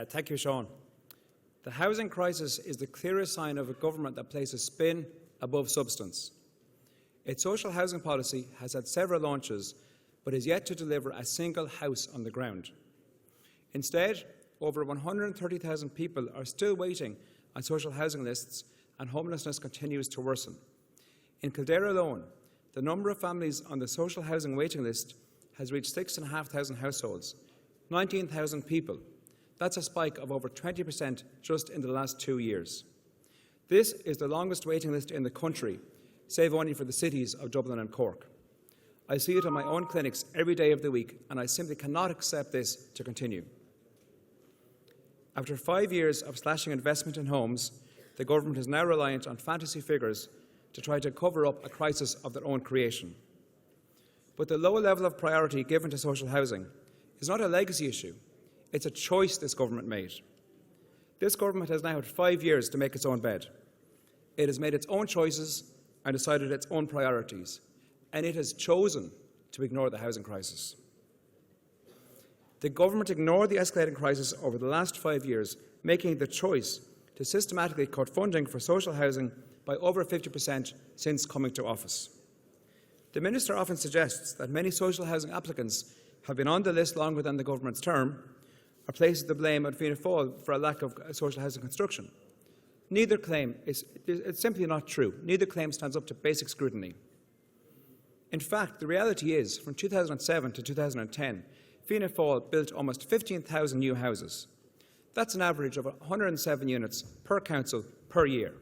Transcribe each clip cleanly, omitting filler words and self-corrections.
Thank you, Sean. The housing crisis is the clearest sign of a government that places spin above substance. Its social housing policy has had several launches, but is yet to deliver a single house on the ground. Instead, over 130,000 people are still waiting on social housing lists, and homelessness continues to worsen. In Kildare alone, the number of families on the social housing waiting list has reached 6,500 households, 19,000 people. That's a spike of over 20% just in the last 2 years. This is the longest waiting list in the country, save only for the cities of Dublin and Cork. I see it in my own clinics every day of the week, and I simply cannot accept this to continue. After 5 years of slashing investment in homes, the government is now reliant on fantasy figures to try to cover up a crisis of their own creation. But the low level of priority given to social housing is not a legacy issue. It's a choice this government made. This government has now had 5 years to make its own bed. It has made its own choices and decided its own priorities, and it has chosen to ignore the housing crisis. The government ignored the escalating crisis over the last 5 years, making the choice to systematically cut funding for social housing by over 50% since coming to office. The Minister often suggests that many social housing applicants have been on the list longer than the government's term, or places the blame on Fianna Fáil for a lack of social housing construction. Neither claim it's simply not true. Neither claim stands up to basic scrutiny. In fact, the reality is, from 2007 to 2010, Fianna Fáil built almost 15,000 new houses. That's an average of 107 units per council per year.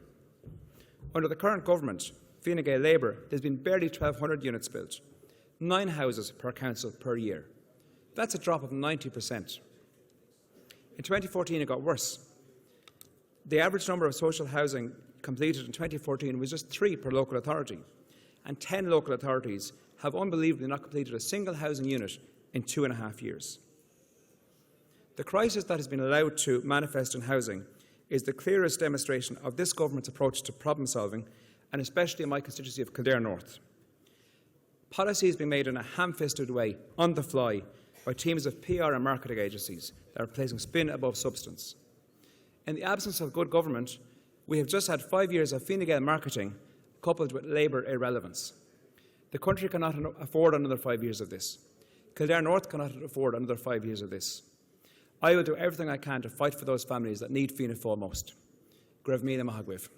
Under the current government, Fine Gael Labour, there's been barely 1,200 units built, 9 houses per council per year. That's a drop of 90%. In 2014, it got worse. The average number of social housing completed in 2014 was just 3 per local authority, and 10 local authorities have unbelievably not completed a single housing unit in 2.5 years. The crisis that has been allowed to manifest in housing is the clearest demonstration of this government's approach to problem solving, and especially in my constituency of Kildare North. Policy is being made in a ham-fisted way, on the fly, by teams of PR and marketing agencies that are placing spin above substance. In the absence of good government, we have just had 5 years of Fine Gael marketing coupled with Labour irrelevance. The country cannot afford another 5 years of this. Kildare North cannot afford another 5 years of this. I will do everything I can to fight for those families that need Fianna Fáil most. Grev Míle Maithagwibh.